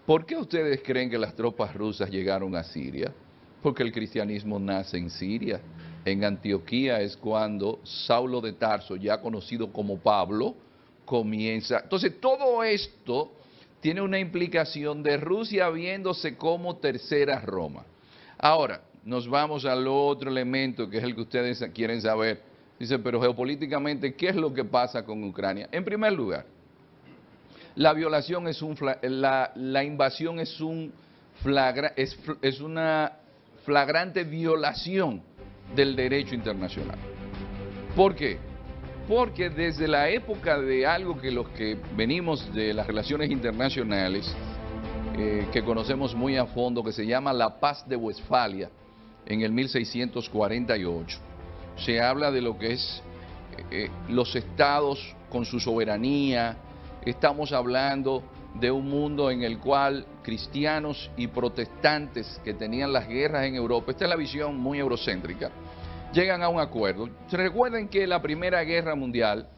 ¿Por qué ustedes creen que las tropas rusas llegaron a Siria? Porque el cristianismo nace en Siria. En Antioquía es cuando Saulo de Tarso, ya conocido como Pablo, comienza. Entonces, todo esto tiene una implicación de Rusia viéndose como tercera Roma. Ahora, nos vamos al otro elemento, que es el que ustedes quieren saber. Dice, pero geopolíticamente, ¿qué es lo que pasa con Ucrania? En primer lugar, la violación es la invasión es una flagrante violación del derecho internacional. ¿Por qué? Porque desde la época de algo que los que venimos de las relaciones internacionales, que conocemos muy a fondo, que se llama la Paz de Westfalia, en el 1648, se habla de lo que es los estados con su soberanía. Estamos hablando de un mundo en el cual cristianos y protestantes que tenían las guerras en Europa, esta es la visión muy eurocéntrica, llegan a un acuerdo. Recuerden que la Primera Guerra Mundial,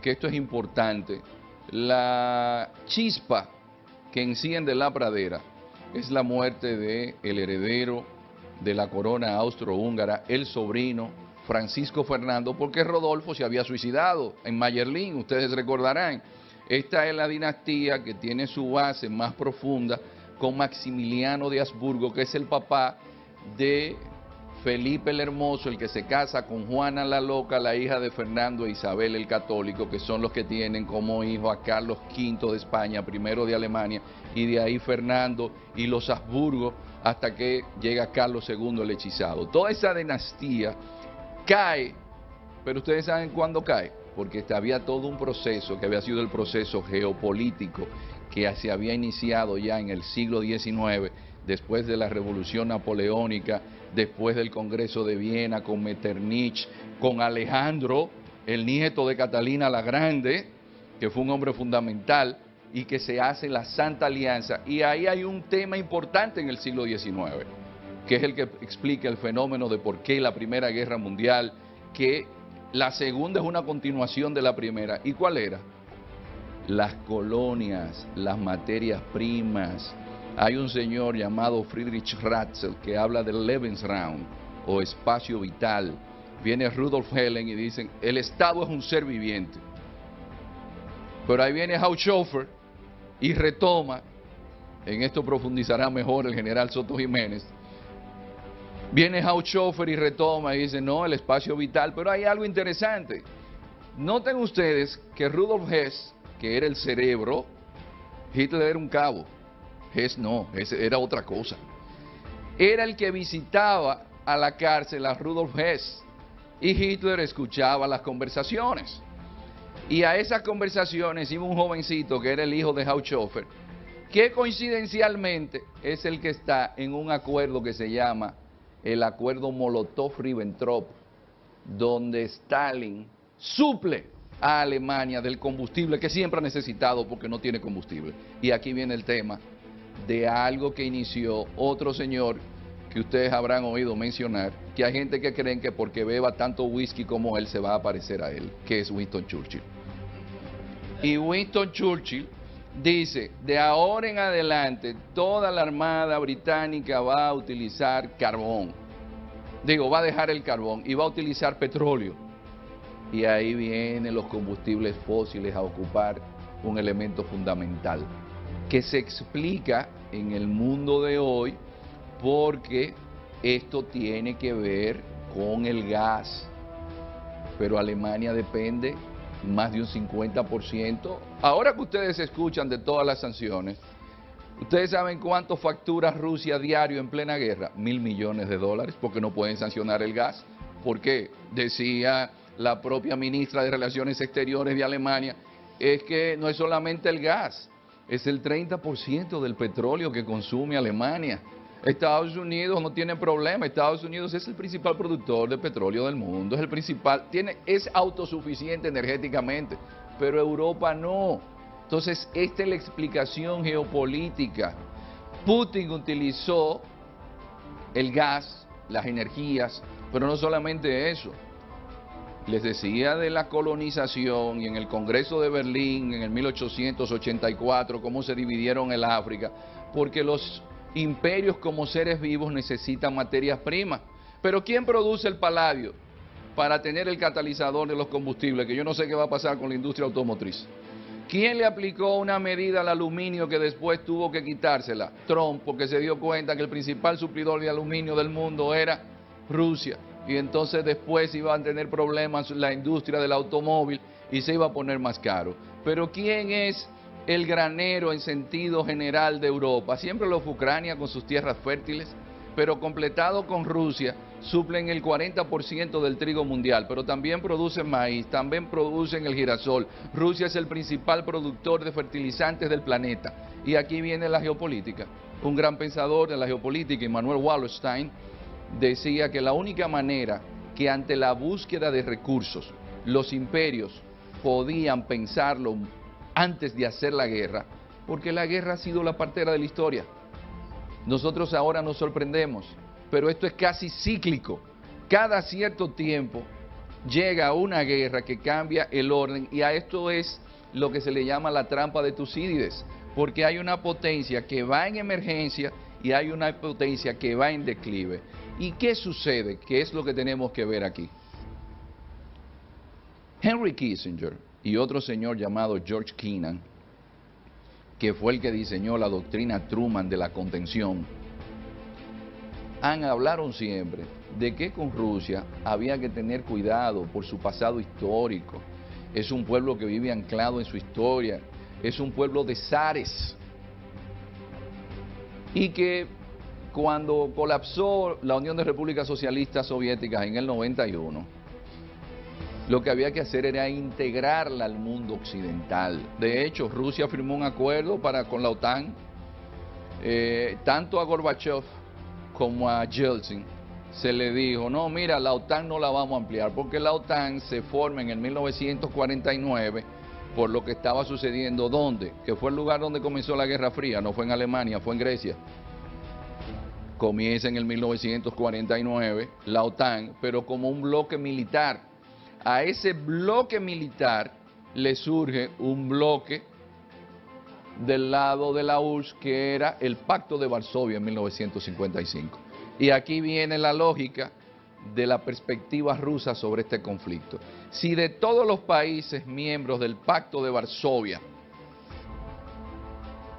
que esto es importante, la chispa que enciende la pradera es la muerte del heredero de la corona austrohúngara, el sobrino Francisco Fernando, porque Rodolfo se había suicidado en Mayerlin, ustedes recordarán. Esta es la dinastía que tiene su base más profunda con Maximiliano de Habsburgo, que es el papá de Felipe el Hermoso, el que se casa con Juana la Loca, la hija de Fernando e Isabel el Católico, que son los que tienen como hijo a Carlos V de España, primero de Alemania, y de ahí Fernando y los Habsburgo, hasta que llega Carlos II el hechizado. Toda esa dinastía cae, pero ustedes saben cuándo cae, porque había todo un proceso que había sido el proceso geopolítico que se había iniciado ya en el siglo XIX, después de la Revolución Napoleónica, después del Congreso de Viena, con Metternich, con Alejandro, el nieto de Catalina la Grande, que fue un hombre fundamental, y que se hace la Santa Alianza. Y ahí hay un tema importante en el siglo XIX, que es el que explica el fenómeno de por qué la Primera Guerra Mundial, que la segunda es una continuación de la primera. ¿Y cuál era? Las colonias, las materias primas. Hay un señor llamado Friedrich Ratzel que habla del Lebensraum o espacio vital. Viene Rudolf Helen y dicen, el Estado es un ser viviente. Pero ahí viene Haushofer y retoma, en esto profundizará mejor el general Soto Jiménez. Viene Haushofer y retoma y dice, no, el espacio vital. Pero hay algo interesante. Noten ustedes que Rudolf Hess, que era el cerebro, Hitler era un cabo. Hess no, Hess era otra cosa. Era el que visitaba a la cárcel a Rudolf Hess y Hitler escuchaba las conversaciones. Y a esas conversaciones iba un jovencito que era el hijo de Haushofer, que coincidencialmente es el que está en un acuerdo que se llama el acuerdo Molotov-Ribbentrop, donde Stalin suple a Alemania del combustible que siempre ha necesitado porque no tiene combustible. Y aquí viene el tema de algo que inició otro señor que ustedes habrán oído mencionar, que hay gente que creen que porque beba tanto whisky como él se va a parecer a él, que es Winston Churchill. Y Winston Churchill dice, de ahora en adelante toda la Armada Británica va a utilizar carbón. Digo, va a dejar el carbón y va a utilizar petróleo. Y ahí vienen los combustibles fósiles a ocupar un elemento fundamental que se explica en el mundo de hoy porque esto tiene que ver con el gas. Pero Alemania depende más de un 50%. Ahora que ustedes escuchan de todas las sanciones, ¿ustedes saben cuánto factura Rusia diario en plena guerra? $1.000 millones, porque no pueden sancionar el gas. ¿Por qué? Decía la propia ministra de Relaciones Exteriores de Alemania, es que no es solamente el gas, es el 30% del petróleo que consume Alemania. Estados Unidos no tiene problema, Estados Unidos es el principal productor de petróleo del mundo, es el principal, es autosuficiente energéticamente, pero Europa no. Entonces, esta es la explicación geopolítica. Putin utilizó el gas, las energías, pero no solamente eso. Les decía de la colonización y en el Congreso de Berlín en el 1884, cómo se dividieron el África, porque los imperios como seres vivos necesitan materias primas. Pero ¿quién produce el paladio para tener el catalizador de los combustibles? Que yo no sé qué va a pasar con la industria automotriz. ¿Quién le aplicó una medida al aluminio que después tuvo que quitársela? Trump, porque se dio cuenta que el principal suplidor de aluminio del mundo era Rusia. Y entonces después iban a tener problemas la industria del automóvil y se iba a poner más caro. Pero ¿quién es el granero en sentido general de Europa? Siempre lo fue Ucrania con sus tierras fértiles, pero completado con Rusia, suplen el 40% del trigo mundial, pero también producen maíz, también producen el girasol. Rusia es el principal productor de fertilizantes del planeta. Y aquí viene la geopolítica. Un gran pensador de la geopolítica, Immanuel Wallerstein, decía que la única manera que ante la búsqueda de recursos los imperios podían pensarlo antes de hacer la guerra, porque la guerra ha sido la partera de la historia. Nosotros ahora nos sorprendemos, pero esto es casi cíclico. Cada cierto tiempo llega una guerra que cambia el orden, y a esto es lo que se le llama la trampa de Tucídides, porque hay una potencia que va en emergencia y hay una potencia que va en declive. ¿Y qué sucede? ¿Qué es lo que tenemos que ver aquí? Henry Kissinger y otro señor llamado George Kennan, que fue el que diseñó la doctrina Truman de la contención, hablaron siempre de que con Rusia había que tener cuidado por su pasado histórico. Es un pueblo que vive anclado en su historia, es un pueblo de zares, y que cuando colapsó la Unión de Repúblicas Socialistas Soviéticas en el 91, lo que había que hacer era integrarla al mundo occidental. De hecho, Rusia firmó un acuerdo con la OTAN, tanto a Gorbachev como a Yeltsin se le dijo, no, mira, la OTAN no la vamos a ampliar, porque la OTAN se forma en el 1949 por lo que estaba sucediendo, ¿dónde? Que fue el lugar donde comenzó la Guerra Fría, no fue en Alemania, fue en Grecia. Comienza en el 1949 la OTAN, pero como un bloque militar. A ese bloque militar le surge un bloque del lado de la URSS, que era el Pacto de Varsovia en 1955. Y aquí viene la lógica de la perspectiva rusa sobre este conflicto. Si de todos los países miembros del Pacto de Varsovia,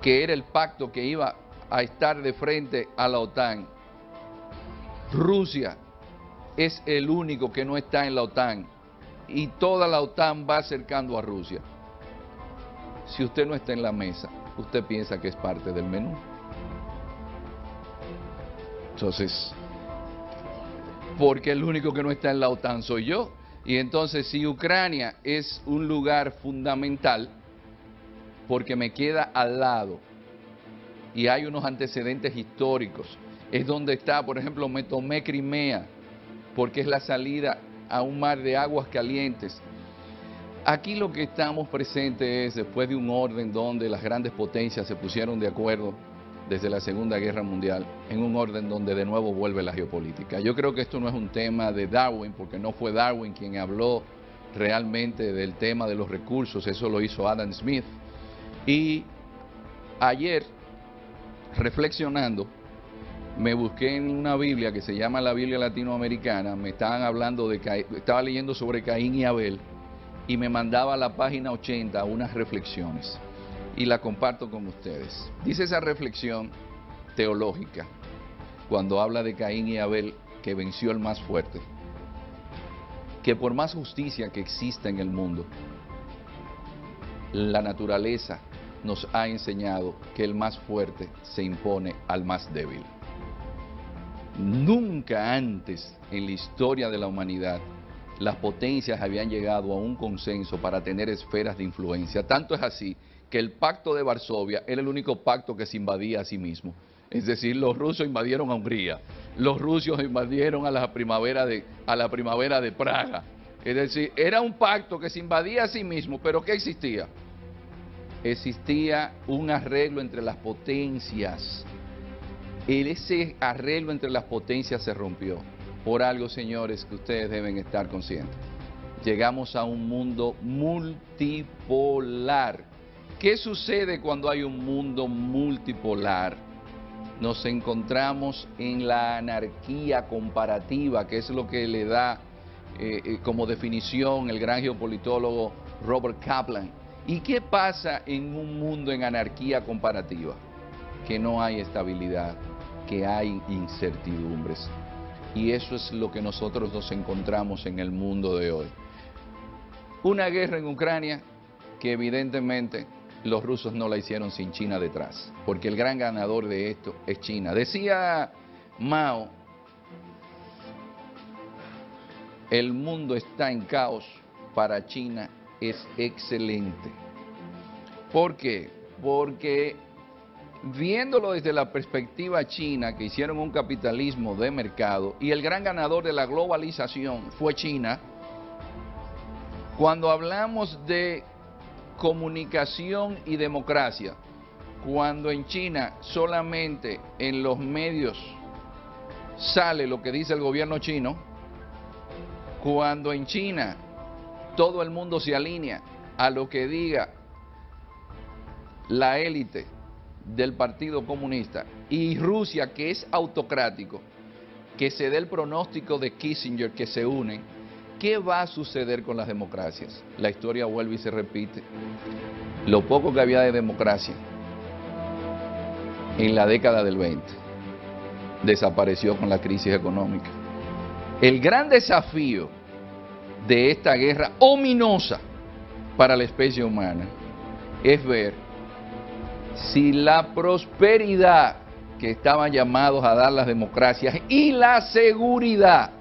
que era el pacto que iba a estar de frente a la OTAN, Rusia es el único que no está en la OTAN y toda la OTAN va acercando a Rusia. Si usted no está en la mesa, usted piensa que es parte del menú. Entonces, porque el único que no está en la OTAN soy yo. Y entonces, si Ucrania es un lugar fundamental, porque me queda al lado y hay unos antecedentes históricos, es donde está, por ejemplo, me tomé Crimea, porque es la salida a un mar de aguas calientes. Aquí lo que estamos presentes es, después de un orden donde las grandes potencias se pusieron de acuerdo desde la Segunda Guerra Mundial, en un orden donde de nuevo vuelve la geopolítica. Yo creo que esto no es un tema de Darwin, porque no fue Darwin quien habló realmente del tema de los recursos, eso lo hizo Adam Smith. Y ayer, reflexionando, me busqué en una Biblia que se llama la Biblia Latinoamericana, me estaban hablando estaba leyendo sobre Caín y Abel, y me mandaba a la página 80 unas reflexiones, y la comparto con ustedes. Dice esa reflexión teológica, cuando habla de Caín y Abel, que venció el más fuerte, que por más justicia que exista en el mundo, la naturaleza nos ha enseñado que el más fuerte se impone al más débil. Nunca antes en la historia de la humanidad las potencias habían llegado a un consenso para tener esferas de influencia. Tanto es así que el Pacto de Varsovia era el único pacto que se invadía a sí mismo. Es decir, los rusos invadieron a Hungría, los rusos invadieron a la primavera de Praga. Es decir, era un pacto que se invadía a sí mismo, pero ¿qué existía? Existía un arreglo entre las potencias. Ese arreglo entre las potencias se rompió por algo, señores, que ustedes deben estar conscientes. Llegamos a un mundo multipolar. ¿Qué sucede cuando hay un mundo multipolar? Nos encontramos en la anarquía comparativa, que es lo que le da como definición el gran geopolitólogo Robert Kaplan. ¿Y qué pasa en un mundo en anarquía comparativa? Que no hay estabilidad, que hay incertidumbres. Y eso es lo que nosotros nos encontramos en el mundo de hoy. Una guerra en Ucrania que evidentemente los rusos no la hicieron sin China detrás, porque el gran ganador de esto es China. Decía Mao, el mundo está en caos, para China es excelente. ¿Por qué? Porque viéndolo desde la perspectiva china, que hicieron un capitalismo de mercado, y el gran ganador de la globalización fue China, cuando hablamos de comunicación y democracia, cuando en China solamente en los medios sale lo que dice el gobierno chino, cuando en China todo el mundo se alinea a lo que diga la élite del Partido Comunista, y Rusia, que es autocrático, que se dé el pronóstico de Kissinger, que se unen, ¿qué va a suceder con las democracias? La historia vuelve y se repite. Lo poco que había de democracia en la década del 20 desapareció con la crisis económica. El gran desafío de esta guerra ominosa para la especie humana es ver si la prosperidad que estaban llamados a dar las democracias y la seguridad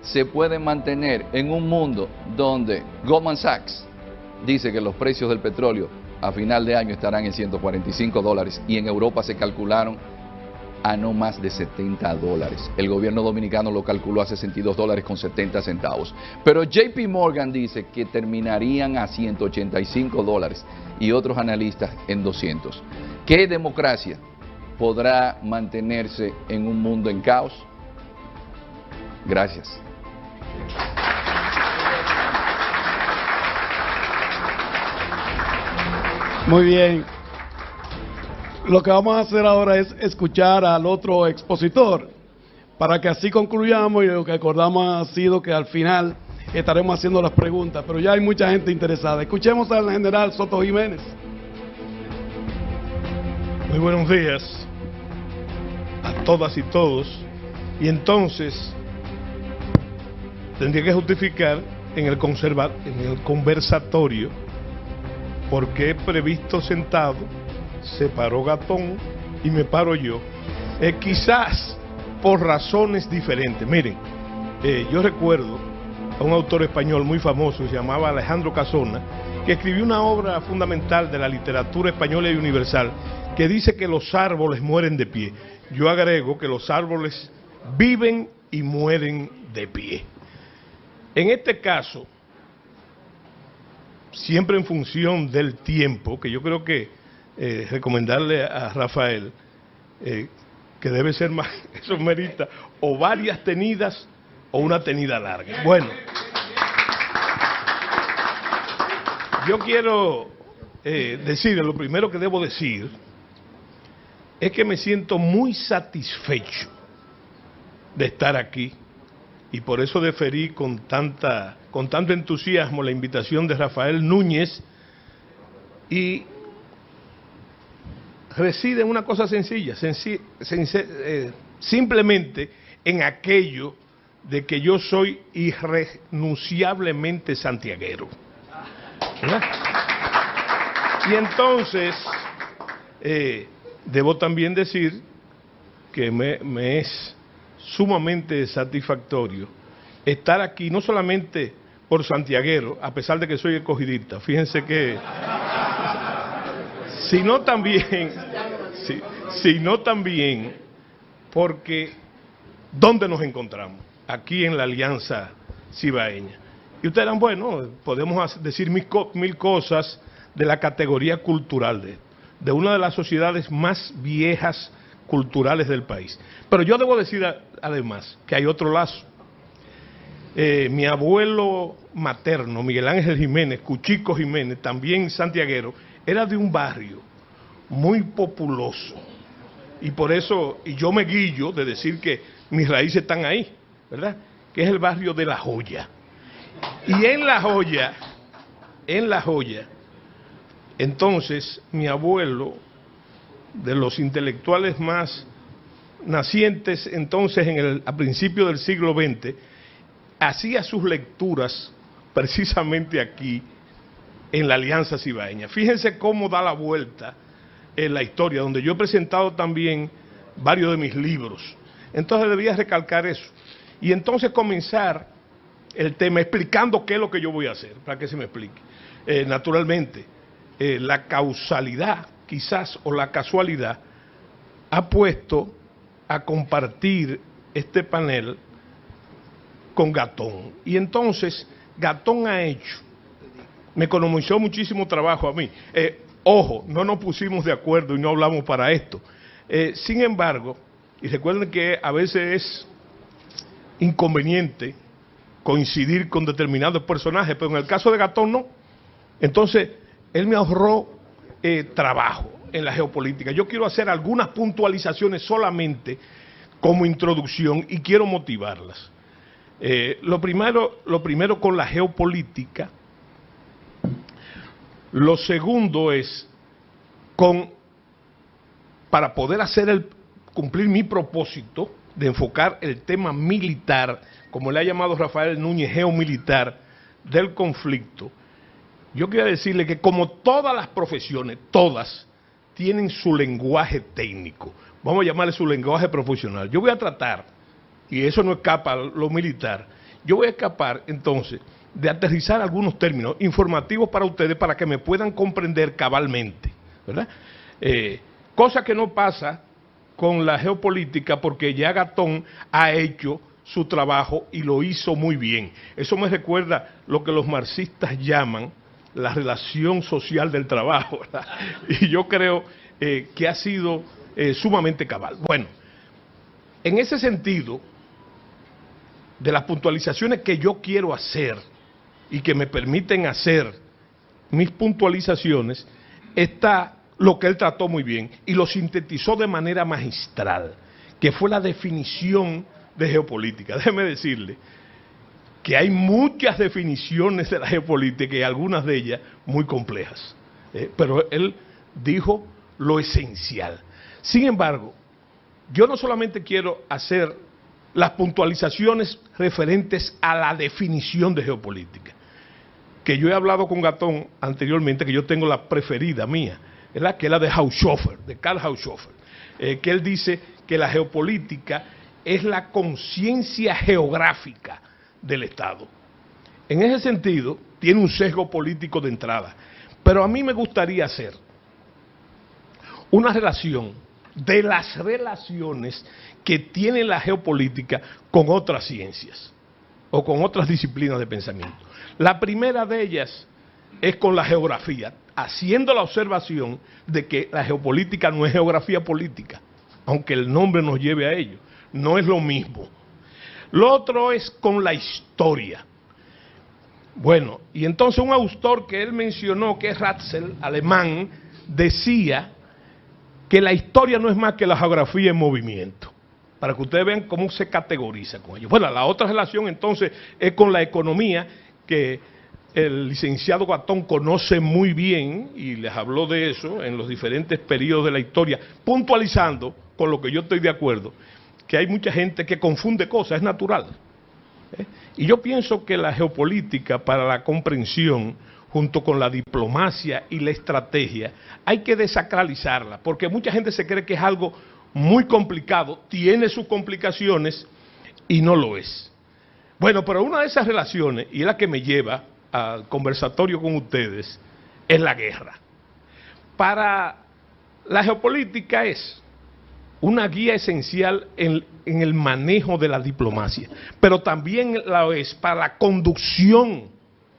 se pueden mantener en un mundo donde Goldman Sachs dice que los precios del petróleo a final de año estarán en $145 y en Europa se calcularon a no más de $70. El gobierno dominicano lo calculó a $62.70. Pero JP Morgan dice que terminarían a $185 y otros analistas en 200. ¿Qué democracia podrá mantenerse en un mundo en caos? Gracias. Muy bien. Lo que vamos a hacer ahora es escuchar al otro expositor, para que así concluyamos, y lo que acordamos ha sido que al final estaremos haciendo las preguntas, pero ya hay mucha gente interesada. Escuchemos al general Soto Jiménez. Muy buenos días a todas y todos. Y entonces tendría que justificar en el conversatorio por qué he previsto sentado, se paró Gatón y me paro yo. Quizás por razones diferentes. Miren, yo recuerdo a un autor español muy famoso, se llamaba Alejandro Casona, que escribió una obra fundamental de la literatura española y universal, que dice que los árboles mueren de pie. Yo agrego que los árboles viven y mueren de pie. En este caso, siempre en función del tiempo, que yo creo que recomendarle a Rafael que debe ser más, eso merita, o varias tenidas o una tenida larga. Bueno, yo quiero decir, lo primero que debo decir es que me siento muy satisfecho de estar aquí, y por eso deferí con tanto entusiasmo la invitación de Rafael Núñez, y reside en una cosa sencilla, simplemente en aquello de que yo soy irrenunciablemente santiaguero, ¿verdad? Y entonces debo también decir que me es sumamente satisfactorio estar aquí, no solamente por santiaguero, a pesar de que soy escogidista, fíjense que, sino también porque ¿dónde nos encontramos? Aquí en la Alianza Cibaeña. Y ustedes dirán, bueno, podemos decir mil cosas de la categoría cultural de una de las sociedades más viejas culturales del país. Pero yo debo decir además que hay otro lazo. Mi abuelo materno, Miguel Ángel Jiménez, Cuchico Jiménez, también santiaguero, era de un barrio muy populoso. Y por eso, y yo me guillo de decir que mis raíces están ahí, ¿verdad? Que es el barrio de La Joya. Y en La Joya, entonces mi abuelo, de los intelectuales más nacientes entonces a principios del siglo XX, hacía sus lecturas precisamente aquí, en la Alianza Cibaeña. Fíjense cómo da la vuelta en la historia, donde yo he presentado también varios de mis libros. Entonces debía recalcar eso. Y entonces comenzar el tema explicando qué es lo que yo voy a hacer, para que se me explique. Naturalmente, la causalidad, quizás, o la casualidad, ha puesto a compartir este panel con Gatón. Y entonces, Gatón ha hecho, me economizó muchísimo trabajo a mí. Ojo, no nos pusimos de acuerdo y no hablamos para esto. Sin embargo, y recuerden que a veces es inconveniente coincidir con determinados personajes, pero en el caso de Gatón no. Entonces, él me ahorró trabajo en la geopolítica. Yo quiero hacer algunas puntualizaciones solamente como introducción y quiero motivarlas. Lo primero con la geopolítica. Lo segundo es para poder cumplir mi propósito de enfocar el tema militar, como le ha llamado Rafael Núñez, geomilitar del conflicto. Yo quiero decirle que como todas las profesiones, todas tienen su lenguaje técnico, vamos a llamarle su lenguaje profesional. Yo voy a tratar, y eso no escapa a lo militar, yo voy a escapar entonces de aterrizar algunos términos informativos para ustedes para que me puedan comprender cabalmente, ¿verdad? Cosa que no pasa con la geopolítica porque ya Gatón ha hecho su trabajo y lo hizo muy bien. Eso me recuerda lo que los marxistas llaman la relación social del trabajo, ¿verdad? Y yo creo que ha sido sumamente cabal. Bueno, en ese sentido, de las puntualizaciones que yo quiero hacer y que me permiten hacer mis puntualizaciones, está lo que él trató muy bien y lo sintetizó de manera magistral, que fue la definición de geopolítica. Déjeme decirle que hay muchas definiciones de la geopolítica y algunas de ellas muy complejas, pero él dijo lo esencial. Sin embargo, yo no solamente quiero hacer las puntualizaciones referentes a la definición de geopolítica, que yo he hablado con Gatón anteriormente, que yo tengo la preferida mía, ¿verdad? Que es la de Haushofer, de Karl Haushofer, que él dice que la geopolítica es la conciencia geográfica del Estado. En ese sentido, tiene un sesgo político de entrada, pero a mí me gustaría hacer una relación de las relaciones que tiene la geopolítica con otras ciencias o con otras disciplinas de pensamiento. La primera de ellas es con la geografía, haciendo la observación de que la geopolítica no es geografía política, aunque el nombre nos lleve a ello, no es lo mismo. Lo otro es con la historia. Bueno, y entonces un autor que él mencionó, que es Ratzel, alemán, decía que la historia no es más que la geografía en movimiento, para que ustedes vean cómo se categoriza con ello. Bueno, la otra relación entonces es con la economía, que el licenciado Gatón conoce muy bien y les habló de eso en los diferentes periodos de la historia, puntualizando con lo que yo estoy de acuerdo, que hay mucha gente que confunde cosas, es natural. Y yo pienso que la geopolítica, para la comprensión, junto con la diplomacia y la estrategia, hay que desacralizarla, porque mucha gente se cree que es algo muy complicado, tiene sus complicaciones y no lo es. Bueno, pero una de esas relaciones, y es la que me lleva al conversatorio con ustedes, es la guerra. Para la geopolítica es una guía esencial en el manejo de la diplomacia, pero también la es para la conducción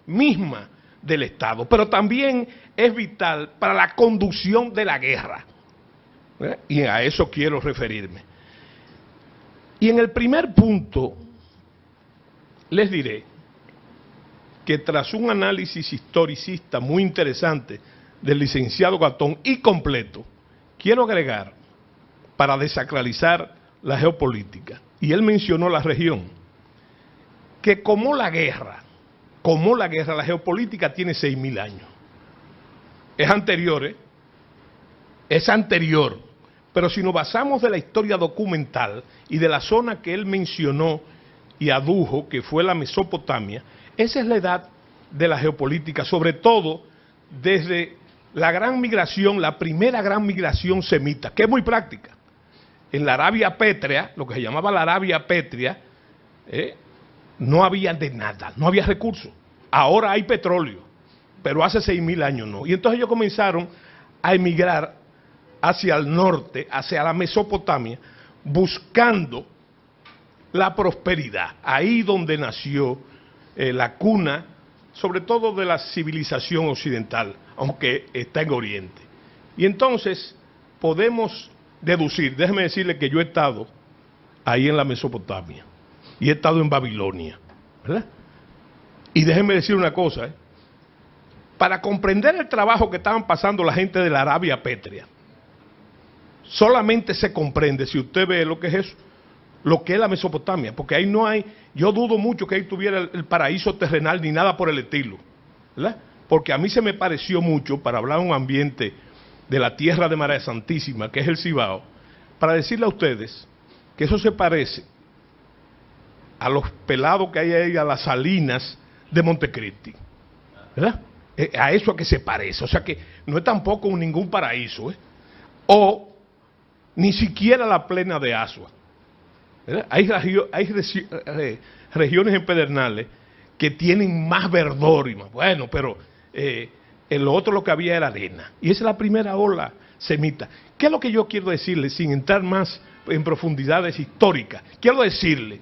misma del Estado, pero también es vital para la conducción de la guerra. Y a eso quiero referirme. Y en el primer punto les diré que tras un análisis historicista muy interesante del licenciado Gatón y completo, quiero agregar, para desacralizar la geopolítica, y él mencionó la región, que como la guerra, la geopolítica tiene 6.000 años. Es anterior, es anterior, pero si nos basamos de la historia documental y de la zona que él mencionó y adujo, que fue la Mesopotamia, esa es la edad de la geopolítica, sobre todo desde la gran migración, la primera gran migración semita, que es muy práctica. En la Arabia Pétrea, lo que se llamaba la Arabia Pétrea, no había de nada, no había recursos. Ahora hay petróleo, pero hace 6.000 años no. Y entonces ellos comenzaron a emigrar hacia el norte, hacia la Mesopotamia, buscando la prosperidad. Ahí donde nació la cuna, sobre todo de la civilización occidental, aunque está en Oriente. Y entonces podemos deducir, déjeme decirle que yo he estado ahí en la Mesopotamia y he estado en Babilonia, ¿verdad? Y déjeme decir una cosa, para comprender el trabajo que estaban pasando la gente de la Arabia Pétrea, solamente se comprende si usted ve lo que es eso, lo que es la Mesopotamia, porque ahí no hay, yo dudo mucho que ahí tuviera el paraíso terrenal ni nada por el estilo, ¿verdad? Porque a mí se me pareció mucho, para hablar de un ambiente de la tierra de María Santísima, que es el Cibao, para decirle a ustedes que eso se parece a los pelados que hay ahí, a las salinas de Montecristi, ¿verdad? A eso a que se parece, o sea que no es tampoco ningún paraíso, o ni siquiera la plena de Asua. Hay regiones en Pedernales que tienen más verdor y más, bueno, pero en lo otro lo que había era arena, y esa es la primera ola semita. ¿Qué es lo que yo quiero decirle, sin entrar más en profundidades históricas? Quiero decirle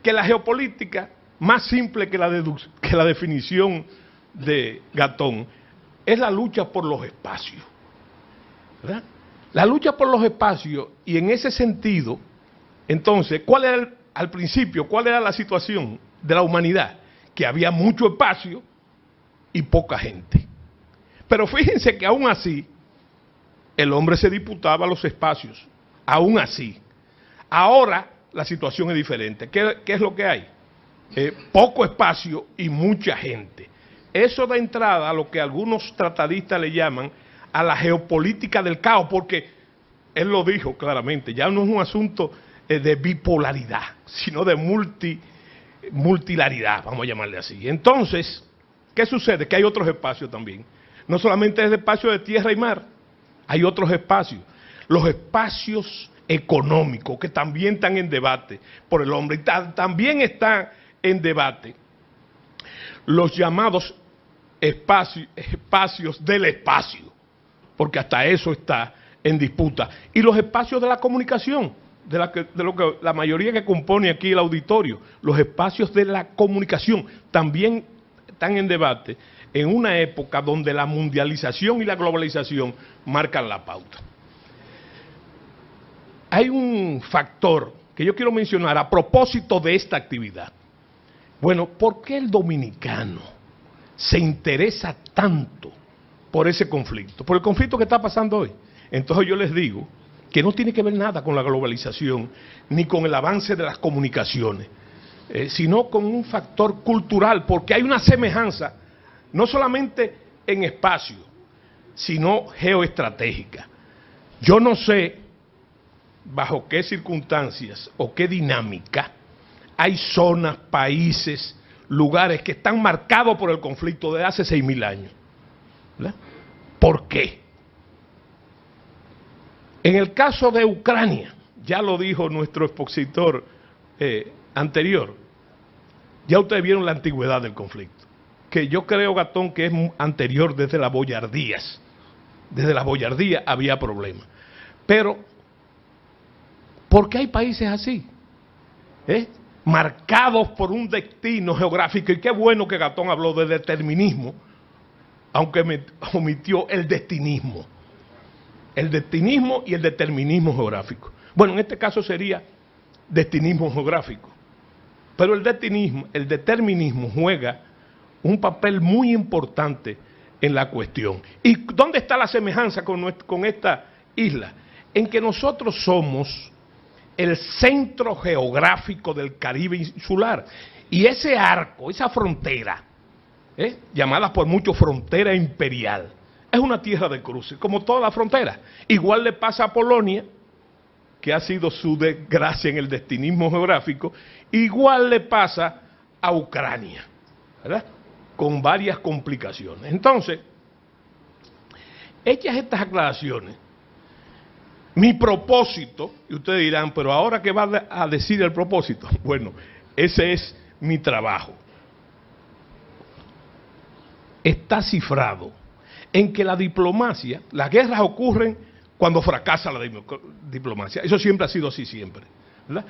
que la geopolítica, más simple que la definición de Gatón, es la lucha por los espacios, ¿verdad? La lucha por los espacios, y en ese sentido, entonces, ¿cuál era al principio, cuál era la situación de la humanidad? Que había mucho espacio y poca gente. Pero fíjense que aún así, el hombre se disputaba los espacios, aún así. Ahora la situación es diferente. ¿Qué es lo que hay? Poco espacio y mucha gente. Eso da entrada a lo que algunos tratadistas le llaman a la geopolítica del caos, porque él lo dijo claramente, ya no es un asunto de bipolaridad, sino de multilaridad, vamos a llamarle así. Entonces, ¿qué sucede? Que hay otros espacios también. No solamente es el espacio de tierra y mar, hay otros espacios. Los espacios económicos que también están en debate por el hombre, y también están en debate los llamados espacios del espacio, porque hasta eso está en disputa. Y los espacios de la comunicación, de lo que la mayoría que compone aquí el auditorio, los espacios de la comunicación también están en debate en una época donde la mundialización y la globalización marcan la pauta. Hay un factor que yo quiero mencionar a propósito de esta actividad. Bueno, ¿por qué el dominicano se interesa tanto por ese conflicto? Por el conflicto que está pasando hoy. Entonces yo les digo que no tiene que ver nada con la globalización, ni con el avance de las comunicaciones, sino con un factor cultural, porque hay una semejanza, no solamente en espacio, sino geoestratégica. Yo no sé bajo qué circunstancias o qué dinámica hay zonas, países, lugares que están marcados por el conflicto de hace 6.000 años. ¿Verdad? ¿Por qué? En el caso de Ucrania, ya lo dijo nuestro expositor anterior, ya ustedes vieron la antigüedad del conflicto, que yo creo, Gatón, que es anterior desde las boyardías. Desde las boyardías había problemas. Pero, ¿por qué hay países así? Marcados por un destino geográfico, y qué bueno que Gatón habló de determinismo, aunque me omitió el destinismo. El destinismo y el determinismo geográfico. Bueno, en este caso sería destinismo geográfico. Pero el determinismo juega un papel muy importante en la cuestión. ¿Y dónde está la semejanza con esta isla? En que nosotros somos el centro geográfico del Caribe insular. Y ese arco, esa frontera, llamada por muchos frontera imperial, es una tierra de cruce, como toda la frontera. Igual le pasa a Polonia, que ha sido su desgracia en el destinismo geográfico, igual le pasa a Ucrania, ¿verdad? Con varias complicaciones. Entonces, hechas estas aclaraciones, mi propósito, y ustedes dirán, pero ahora ¿qué va a decir el propósito? Bueno, ese es mi trabajo. Está cifrado en que la diplomacia, las guerras ocurren cuando fracasa la diplomacia. Eso siempre ha sido así siempre, ¿verdad?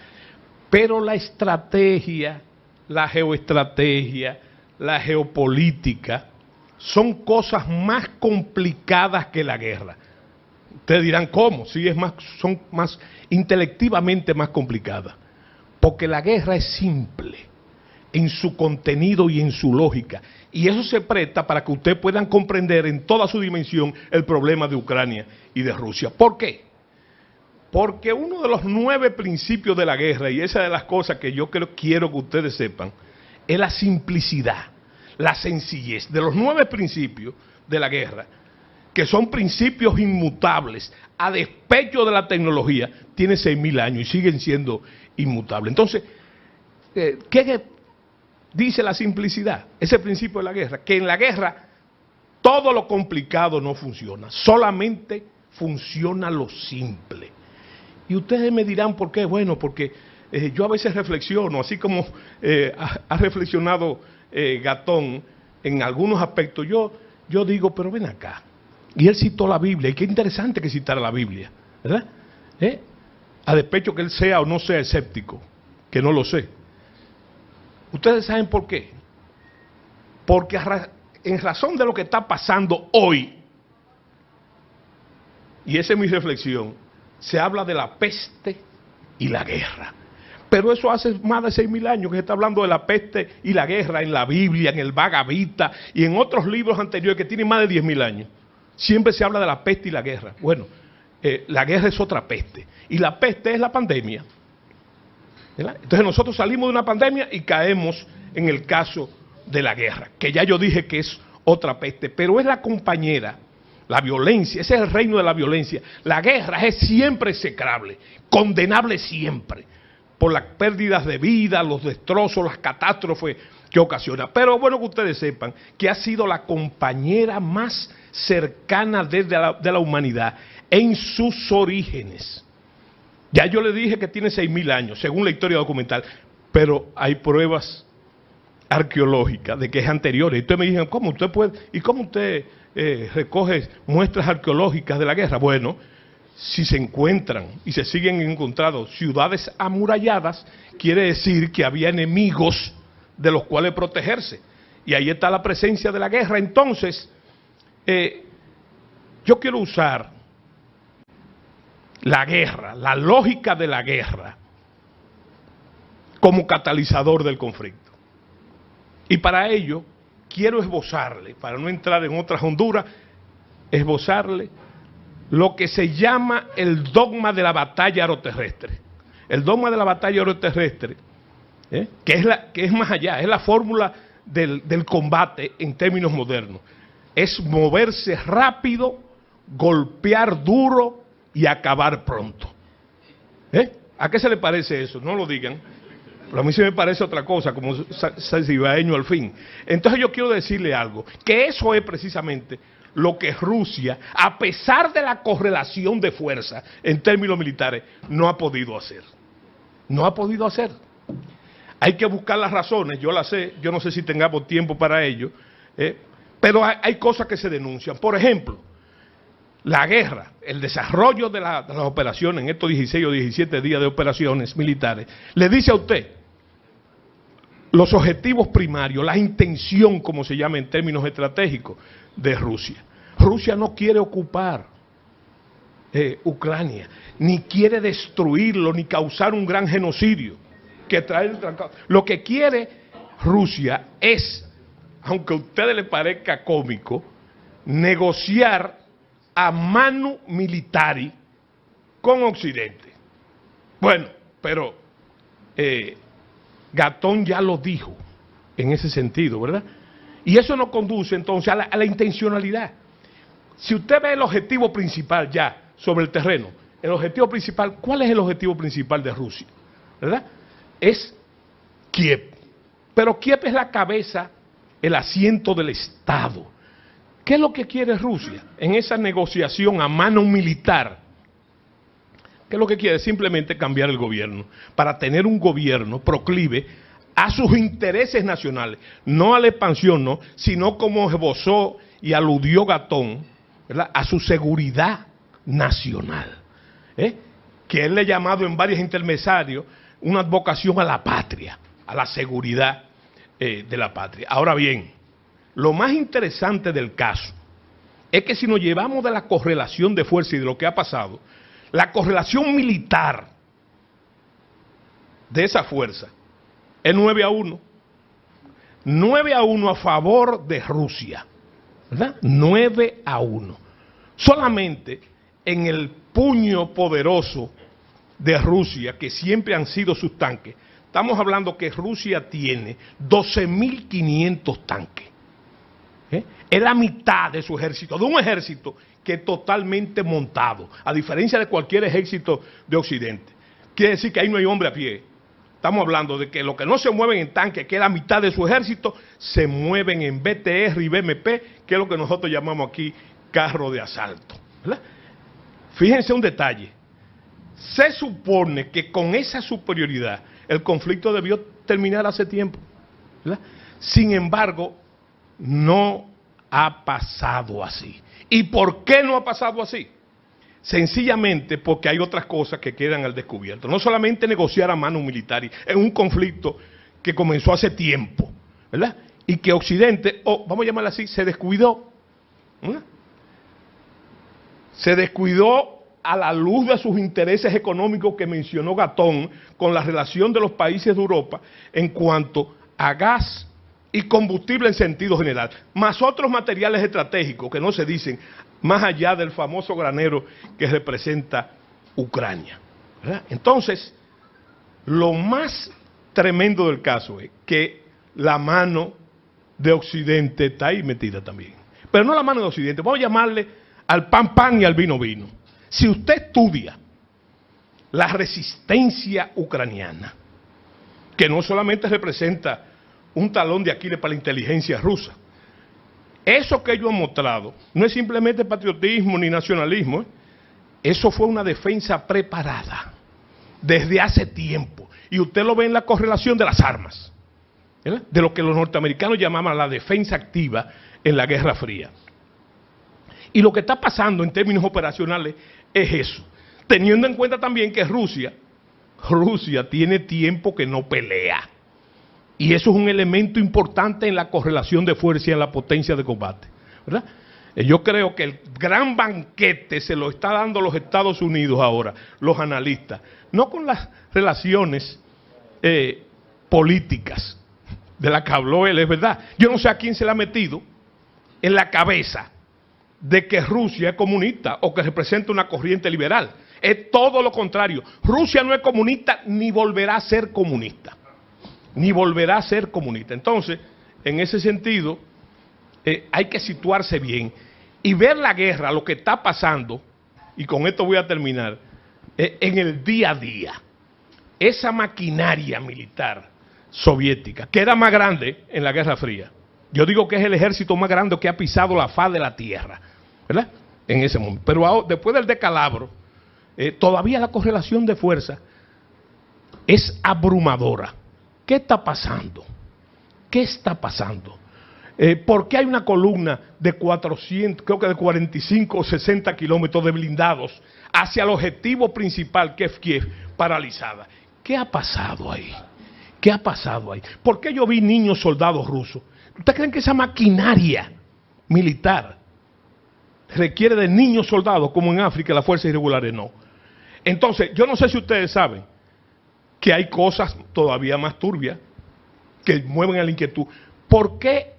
Pero la estrategia, la geoestrategia, la geopolítica son cosas más complicadas que la guerra. Ustedes dirán, ¿cómo? Sí, son más intelectivamente más complicadas. Porque la guerra es simple en su contenido y en su lógica. Y eso se presta para que ustedes puedan comprender en toda su dimensión el problema de Ucrania y de Rusia. ¿Por qué? Porque uno de los 9 principios de la guerra, y esa de las cosas que yo quiero que ustedes sepan, es la simplicidad, la sencillez. De los 9 principios de la guerra, que son principios inmutables, a despecho de la tecnología, tiene 6.000 años y siguen siendo inmutables. Entonces, ¿qué dice la simplicidad? Ese principio de la guerra, que en la guerra todo lo complicado no funciona, solamente funciona lo simple. Y ustedes me dirán por qué. Bueno, porque yo a veces reflexiono, así como ha reflexionado Gatón en algunos aspectos, yo digo, pero ven acá. Y él citó la Biblia, y qué interesante que citara la Biblia, ¿verdad? A despecho que él sea o no sea escéptico, que no lo sé. ¿Ustedes saben por qué? Porque en razón de lo que está pasando hoy, y esa es mi reflexión, se habla de la peste y la guerra. Pero eso hace más de 6.000 años que se está hablando de la peste y la guerra en la Biblia, en el Bhagavad Gita y en otros libros anteriores que tienen más de 10.000 años. Siempre se habla de la peste y la guerra. Bueno, la guerra es otra peste. Y la peste es la pandemia, ¿verdad? Entonces nosotros salimos de una pandemia y caemos en el caso de la guerra, que ya yo dije que es otra peste, pero es la compañera, la violencia, ese es el reino de la violencia. La guerra es siempre execrable, condenable siempre, por las pérdidas de vida, los destrozos, las catástrofes que ocasiona. Pero bueno que ustedes sepan que ha sido la compañera más cercana de la humanidad en sus orígenes. Ya yo le dije que tiene 6.000 años, según la historia documental, pero hay pruebas arqueológicas de que es anterior. Y ustedes me dijeron, ¿cómo usted puede? ¿Y cómo usted recoge muestras arqueológicas de la guerra? Bueno, si se encuentran y se siguen encontrando ciudades amuralladas, quiere decir que había enemigos de los cuales protegerse. Y ahí está la presencia de la guerra. Entonces, yo quiero usar la guerra, la lógica de la guerra, como catalizador del conflicto. Y para ello, quiero esbozarle, para no entrar en otras honduras, esbozarle lo que se llama el dogma de la batalla aeroterrestre. El dogma de la batalla aeroterrestre, que es más allá, es la fórmula del combate en términos modernos. Es moverse rápido, golpear duro y acabar pronto. ¿A qué se le parece eso? No lo digan. Pero a mí se me parece otra cosa, como cibaeño al fin. Entonces yo quiero decirle algo, que eso es precisamente lo que Rusia, a pesar de la correlación de fuerza en términos militares, no ha podido hacer. No ha podido hacer. Hay que buscar las razones, yo las sé, yo no sé si tengamos tiempo para ello, pero hay cosas que se denuncian. Por ejemplo, la guerra, el desarrollo de las operaciones, en estos 16 o 17 días de operaciones militares, le dice a usted los objetivos primarios, la intención, como se llama en términos estratégicos, de Rusia. Rusia no quiere ocupar Ucrania, ni quiere destruirlo, ni causar un gran genocidio, que trae el trancado. Lo que quiere Rusia es, aunque a ustedes les parezca cómico, negociar a mano militari con Occidente. Bueno, pero Gatón ya lo dijo en ese sentido, ¿verdad? Y eso nos conduce entonces a la intencionalidad. Si usted ve el objetivo principal ya sobre el terreno, el objetivo principal, ¿cuál es el objetivo principal de Rusia? ¿Verdad? Es Kiev. Pero Kiev es la cabeza, el asiento del Estado. ¿Qué es lo que quiere Rusia en esa negociación a mano militar? ¿Qué es lo que quiere? Simplemente cambiar el gobierno, para tener un gobierno proclive a sus intereses nacionales, no a la expansión, no, sino como esbozó y aludió Gatón, ¿verdad?, a su seguridad nacional, que él le ha llamado en varios intermediarios una advocación a la patria, a la seguridad de la patria. Ahora bien, lo más interesante del caso es que si nos llevamos de la correlación de fuerza y de lo que ha pasado, la correlación militar de esa fuerza es 9-1. 9-1 a favor de Rusia, ¿verdad? 9-1. Solamente en el puño poderoso de Rusia, que siempre han sido sus tanques, estamos hablando que Rusia tiene 12.500 tanques. Es la mitad de su ejército, de un ejército que es totalmente montado, a diferencia de cualquier ejército de Occidente. Quiere decir que ahí no hay hombre a pie. Estamos hablando de que los que no se mueven en tanques, que es la mitad de su ejército, se mueven en BTR y BMP, que es lo que nosotros llamamos aquí carro de asalto, ¿verdad? Fíjense un detalle. Se supone que con esa superioridad el conflicto debió terminar hace tiempo, ¿verdad? Sin embargo, no ha pasado así. ¿Y por qué no ha pasado así? Sencillamente porque hay otras cosas que quedan al descubierto. No solamente negociar a mano militar en un conflicto que comenzó hace tiempo, ¿verdad? Y que Occidente, vamos a llamarlo así, se descuidó. ¿Verdad? Se descuidó a la luz de sus intereses económicos que mencionó Gatón con la relación de los países de Europa en cuanto a gas y combustible en sentido general, más otros materiales estratégicos que no se dicen, más allá del famoso granero que representa Ucrania, ¿verdad? Entonces, lo más tremendo del caso es que la mano de Occidente está ahí metida también. Pero no la mano de Occidente, vamos a llamarle al pan pan y al vino vino. Si usted estudia la resistencia ucraniana, que no solamente representa un talón de Aquiles para la inteligencia rusa, eso que ellos han mostrado no es simplemente patriotismo ni nacionalismo, eso fue una defensa preparada desde hace tiempo, y usted lo ve en la correlación de las armas, ¿verdad?, de lo que los norteamericanos llamaban la defensa activa en la Guerra Fría. Y lo que está pasando en términos operacionales es eso, teniendo en cuenta también que Rusia tiene tiempo que no pelea. Y eso es un elemento importante en la correlación de fuerza y en la potencia de combate, ¿verdad? Yo creo que el gran banquete se lo está dando los Estados Unidos ahora, los analistas, no con las relaciones políticas de la que habló él, es verdad. Yo no sé a quién se le ha metido en la cabeza de que Rusia es comunista o que representa una corriente liberal. Es todo lo contrario. Rusia no es comunista ni volverá a ser comunista. Ni volverá a ser comunista. Entonces, en ese sentido, hay que situarse bien y ver la guerra, lo que está pasando, y con esto voy a terminar, en el día a día. Esa maquinaria militar soviética, que era más grande en la Guerra Fría, yo digo que es el ejército más grande que ha pisado la faz de la tierra, ¿verdad?, en ese momento. Pero ahora, después del descalabro, todavía la correlación de fuerza es abrumadora. ¿Qué está pasando? ¿Qué está pasando? ¿Por qué hay una columna de 400, creo que de 45 o 60 kilómetros de blindados hacia el objetivo principal, que es Kiev, paralizada? ¿Qué ha pasado ahí? ¿Qué ha pasado ahí? ¿Por qué yo vi niños soldados rusos? ¿Ustedes creen que esa maquinaria militar requiere de niños soldados como en África las fuerzas irregulares? No. Entonces, yo no sé si ustedes saben que hay cosas todavía más turbias que mueven a la inquietud. ¿Por qué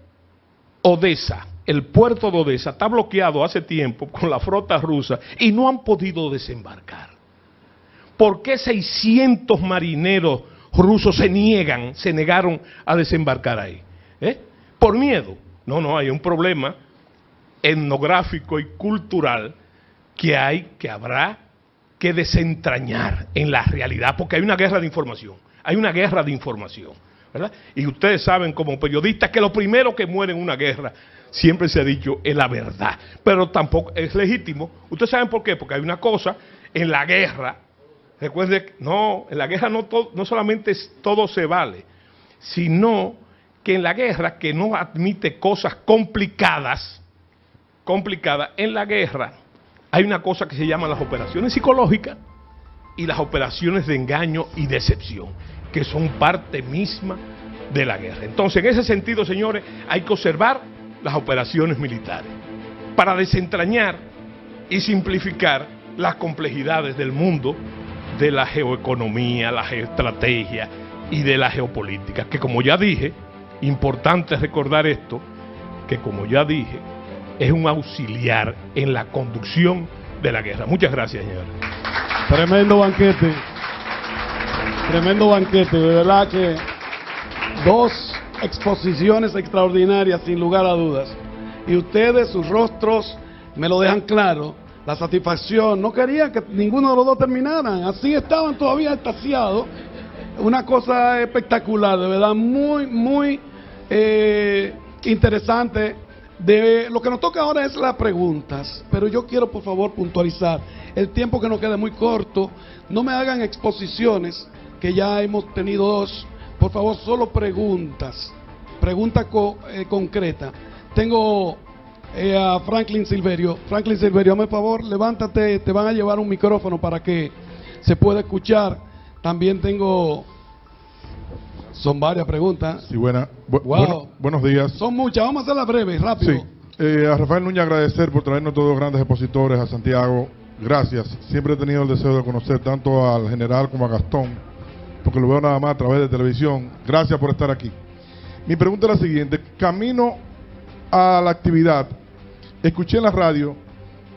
Odessa el puerto de Odessa está bloqueado hace tiempo con la flota rusa y no han podido desembarcar. ¿Por qué 600 marineros rusos se negaron a desembarcar ahí? ¿Por miedo? No, hay un problema etnográfico y cultural que habrá que desentrañar en la realidad, porque hay una guerra de información, ¿verdad? Y ustedes saben como periodistas que lo primero que muere en una guerra, siempre se ha dicho, es la verdad, pero tampoco es legítimo. ¿Ustedes saben por qué? Porque hay una cosa, en la guerra, recuerden, en la guerra no solamente todo se vale, sino que en la guerra, que no admite cosas complicadas, en la guerra hay una cosa que se llama las operaciones psicológicas y las operaciones de engaño y decepción, que son parte misma de la guerra. Entonces, en ese sentido, señores, hay que observar las operaciones militares para desentrañar y simplificar las complejidades del mundo de la geoeconomía, la geoestrategia y de la geopolítica, que como ya dije, importante recordar esto, que como ya dije, es un auxiliar en la conducción de la guerra. Muchas gracias, señores. Tremendo banquete, de verdad que dos exposiciones extraordinarias sin lugar a dudas. Y ustedes, sus rostros, me lo dejan claro, la satisfacción, no querían que ninguno de los dos terminaran, así estaban todavía extasiados. Una cosa espectacular, de verdad, muy interesante. De lo que nos toca ahora es las preguntas, pero yo quiero por favor puntualizar, el tiempo que nos queda es muy corto, no me hagan exposiciones, que ya hemos tenido dos, por favor solo preguntas concretas. Tengo a Franklin Silverio, hazme el favor, levántate, te van a llevar un micrófono para que se pueda escuchar. También tengo... Son varias preguntas. Sí, buenos días. Son muchas, vamos a hacerlas breves, rápido. Sí, a Rafael Núñez agradecer por traernos todos los grandes expositores a Santiago. Gracias. Siempre he tenido el deseo de conocer tanto al general como a Gastón, porque lo veo nada más a través de televisión. Gracias por estar aquí. Mi pregunta es la siguiente. Camino a la actividad, escuché en la radio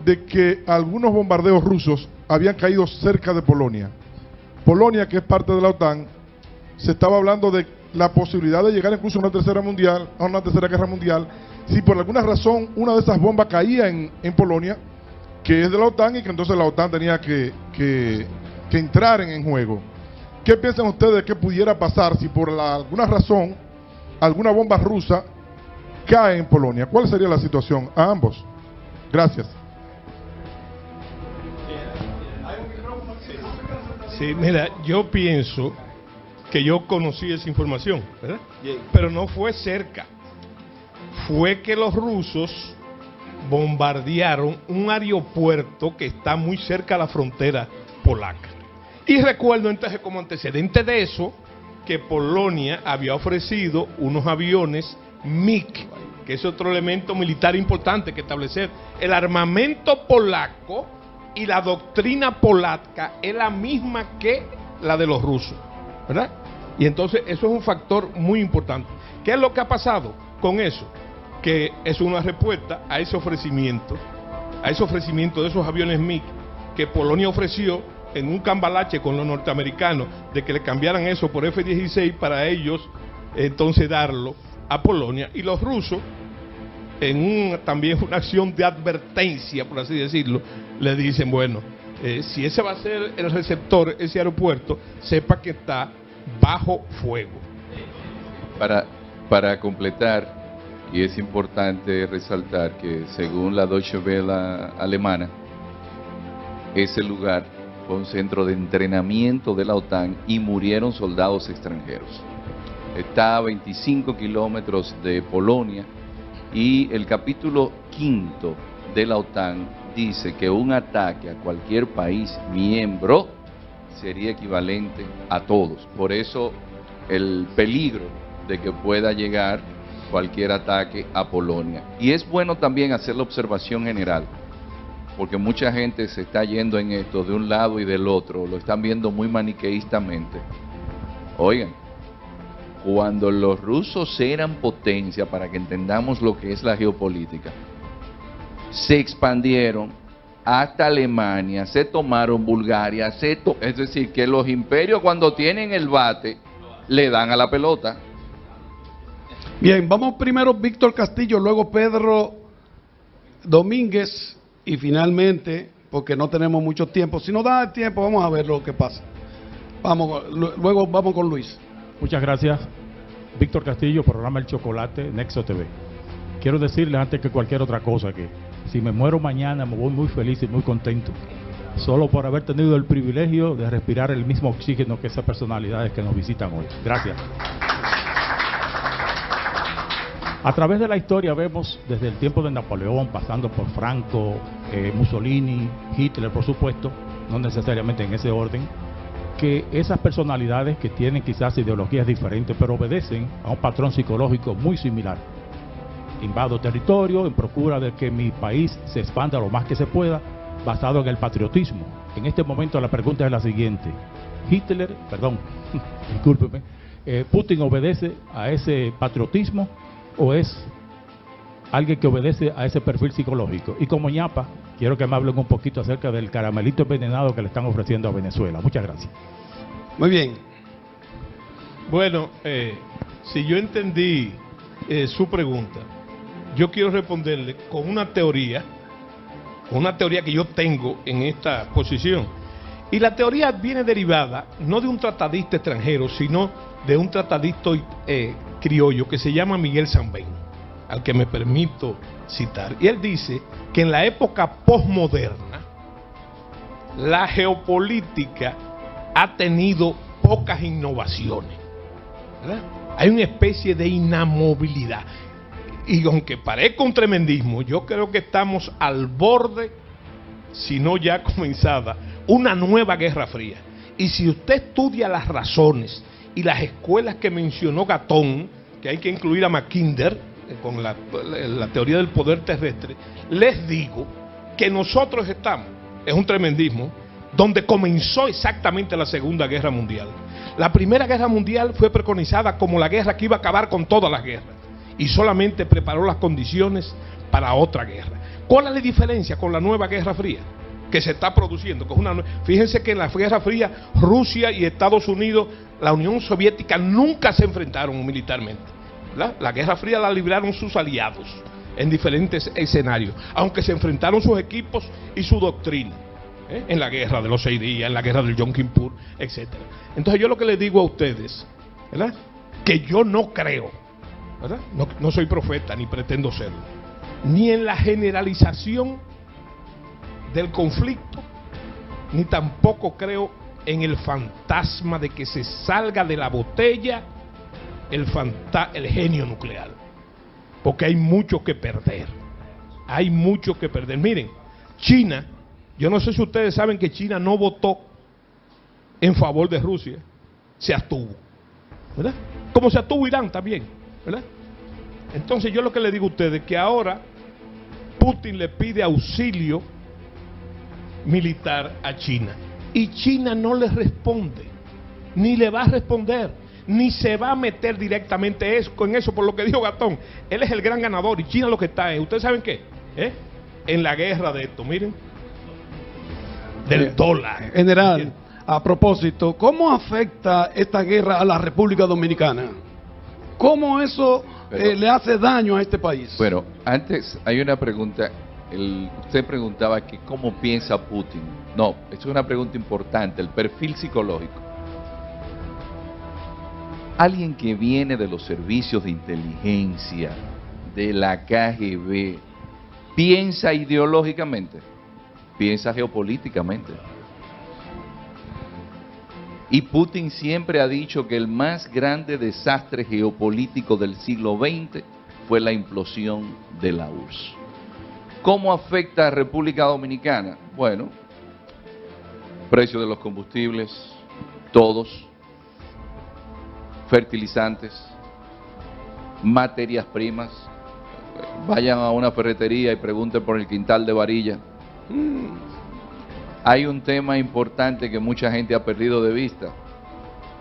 de que algunos bombardeos rusos habían caído cerca de Polonia. Polonia, que es parte de la OTAN, se estaba hablando de la posibilidad de llegar incluso a una tercera guerra mundial, si por alguna razón una de esas bombas caía en Polonia, que es de la OTAN, y que entonces la OTAN tenía que entrar en juego. ¿Qué piensan ustedes que pudiera pasar si por alguna razón alguna bomba rusa cae en Polonia? ¿Cuál sería la situación a ambos? Gracias. Sí, mira, yo pienso que yo conocí esa información, ¿verdad? Pero no fue cerca. Fue que los rusos bombardearon un aeropuerto que está muy cerca de la frontera polaca. Y recuerdo entonces como antecedente de eso, que Polonia había ofrecido unos aviones MiG, que es otro elemento militar importante que establecer. El armamento polaco y la doctrina polaca es la misma que la de los rusos, ¿verdad? Y entonces eso es un factor muy importante. ¿Qué es lo que ha pasado con eso? Que es una respuesta a ese ofrecimiento de esos aviones MiG que Polonia ofreció en un cambalache con los norteamericanos, de que le cambiaran eso por F-16 para ellos entonces darlo a Polonia. Y los rusos, en también una acción de advertencia, por así decirlo, le dicen, bueno, si ese va a ser el receptor, ese aeropuerto, sepa que está bajo fuego. Para completar, y es importante resaltar que según la Deutsche Welle alemana, ese lugar fue un centro de entrenamiento de la OTAN y murieron soldados extranjeros. Está a 25 kilómetros de Polonia y el capítulo 5 de la OTAN dice que un ataque a cualquier país miembro sería equivalente a todos. Por eso el peligro de que pueda llegar cualquier ataque a Polonia. Y es bueno también hacer la observación general, porque mucha gente se está yendo en esto de un lado y del otro, lo están viendo muy maniqueístamente. Oigan, cuando los rusos eran potencia, para que entendamos lo que es la geopolítica, se expandieron hasta Alemania, se tomaron Bulgaria, es decir, que los imperios cuando tienen el bate, le dan a la pelota. Bien, vamos primero Víctor Castillo, luego Pedro Domínguez y finalmente, porque no tenemos mucho tiempo, si nos da el tiempo vamos a ver lo que pasa. Luego vamos con Luis. Muchas gracias. Víctor Castillo, programa El Chocolate, Nexo TV. Quiero decirles antes que cualquier otra cosa que si me muero mañana me voy muy feliz y muy contento, solo por haber tenido el privilegio de respirar el mismo oxígeno que esas personalidades que nos visitan hoy. Gracias. A través de la historia vemos desde el tiempo de Napoleón, pasando por Franco, Mussolini, Hitler, por supuesto, no necesariamente en ese orden, que esas personalidades que tienen quizás ideologías diferentes, pero obedecen a un patrón psicológico muy similar. Invado territorio en procura de que mi país se expanda lo más que se pueda, basado en el patriotismo. En este momento la pregunta es la siguiente. Discúlpeme, ¿Putin obedece a ese patriotismo o es alguien que obedece a ese perfil psicológico? Y como ñapa, quiero que me hablen un poquito acerca del caramelito envenenado que le están ofreciendo a Venezuela. Muchas gracias. Muy bien. Bueno, si yo entendí su pregunta, yo quiero responderle con una teoría que yo tengo en esta posición. Y la teoría viene derivada no de un tratadista extranjero, sino de un tratadista criollo que se llama Miguel Sanben, al que me permito citar. Y él dice que en la época posmoderna la geopolítica ha tenido pocas innovaciones, ¿verdad? Hay una especie de inamovilidad. Y aunque parezca un tremendismo, yo creo que estamos al borde, si no ya comenzada, una nueva Guerra Fría. Y si usted estudia las razones y las escuelas que mencionó Gatón, que hay que incluir a Mackinder con la teoría del poder terrestre, les digo que nosotros estamos, es un tremendismo, donde comenzó exactamente la Segunda Guerra Mundial. La Primera Guerra Mundial fue preconizada como la guerra que iba a acabar con todas las guerras y solamente preparó las condiciones para otra guerra. ¿Cuál es la diferencia con la nueva Guerra Fría que se está produciendo? Que es fíjense que en la Guerra Fría Rusia y Estados Unidos, la Unión Soviética nunca se enfrentaron militarmente, ¿verdad? La Guerra Fría la libraron sus aliados en diferentes escenarios, aunque se enfrentaron sus equipos y su doctrina, en la guerra de los 6 días, en la guerra del Yom Kippur, etc. Entonces yo lo que les digo a ustedes, ¿verdad?, que yo no creo, ¿verdad?, no soy profeta ni pretendo serlo, ni en la generalización del conflicto, ni tampoco creo en el fantasma de que se salga de la botella el genio nuclear, porque hay mucho que perder, hay mucho que perder. Miren, China, yo no sé si ustedes saben que China no votó en favor de Rusia, se abstuvo, ¿verdad? Como se abstuvo Irán también, ¿verdad? Entonces yo lo que le digo a ustedes es que ahora Putin le pide auxilio militar a China y China no le responde, ni le va a responder, ni se va a meter directamente con eso, por lo que dijo Gatón. Él es el gran ganador y China lo que está es, ¿ustedes saben qué? En la guerra de esto, miren, del dólar. General, a propósito, ¿cómo afecta esta guerra a la República Dominicana? ¿Cómo eso le hace daño a este país? Bueno, antes hay una pregunta. Usted preguntaba que cómo piensa Putin. No, esto es una pregunta importante, el perfil psicológico. Alguien que viene de los servicios de inteligencia, de la KGB, piensa ideológicamente, piensa geopolíticamente. Y Putin siempre ha dicho que el más grande desastre geopolítico del siglo XX fue la implosión de la URSS. ¿Cómo afecta a República Dominicana? Bueno, precio de los combustibles, todos, fertilizantes, materias primas. Vayan a una ferretería y pregunten por el quintal de varilla. Hay un tema importante que mucha gente ha perdido de vista.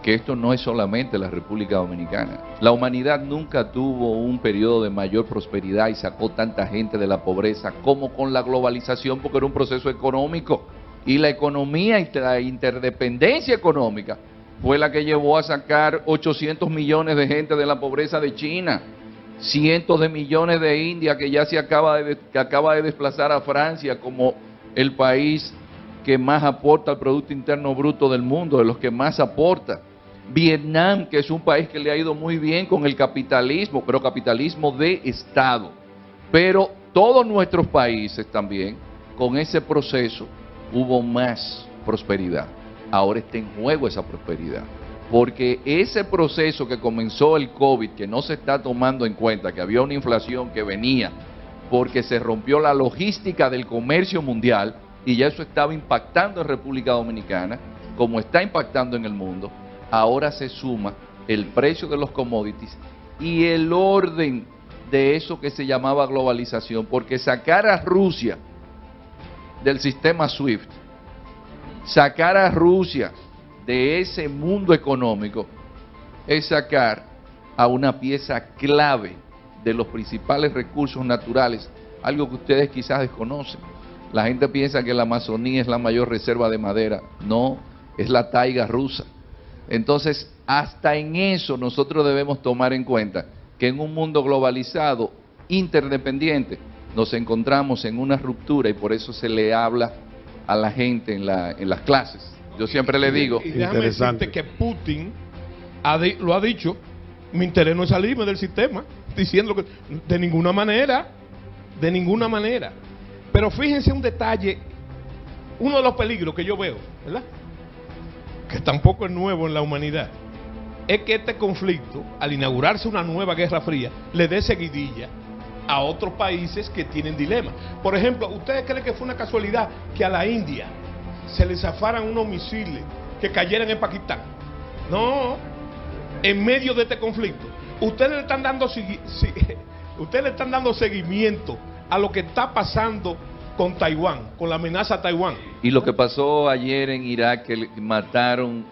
que esto no es solamente la República Dominicana. La humanidad nunca tuvo un periodo de mayor prosperidad y sacó tanta gente de la pobreza como con la globalización, porque era un proceso económico. Y la economía y la interdependencia económica fue la que llevó a sacar 800 millones de gente de la pobreza de China, cientos de millones de India que ya acaba de desplazar a Francia como el país que más aporta al Producto Interno Bruto del mundo, de los que más aporta. Vietnam, que es un país que le ha ido muy bien con el capitalismo, pero capitalismo de Estado. Pero todos nuestros países también, con ese proceso, hubo más prosperidad. Ahora está en juego esa prosperidad, porque ese proceso que comenzó el COVID, que no se está tomando en cuenta, que había una inflación que venía porque se rompió la logística del comercio mundial, y ya eso estaba impactando en República Dominicana, como está impactando en el mundo. Ahora se suma el precio de los commodities y el orden de eso que se llamaba globalización, porque sacar a Rusia del sistema SWIFT, sacar a Rusia de ese mundo económico, es sacar a una pieza clave de los principales recursos naturales, algo que ustedes quizás desconocen. La gente piensa que la Amazonía es la mayor reserva de madera. No, es la taiga rusa. Entonces, hasta en eso nosotros debemos tomar en cuenta que en un mundo globalizado, interdependiente, nos encontramos en una ruptura, y por eso se le habla a la gente en las clases. Yo siempre le digo... Y déjame decirte que Putin lo ha dicho: mi interés no es salirme del sistema, diciendo que de ninguna manera. Pero fíjense un detalle, uno de los peligros que yo veo, ¿verdad?, que tampoco es nuevo en la humanidad, es que este conflicto, al inaugurarse una nueva Guerra Fría, le dé seguidilla a otros países que tienen dilemas. Por ejemplo, ¿ustedes creen que fue una casualidad que a la India se le zafaran unos misiles que cayeran en Pakistán? No, en medio de este conflicto. Ustedes le están dando seguimiento a lo que está pasando con Taiwán, con la amenaza a Taiwán. Y lo que pasó ayer en Irak, que mataron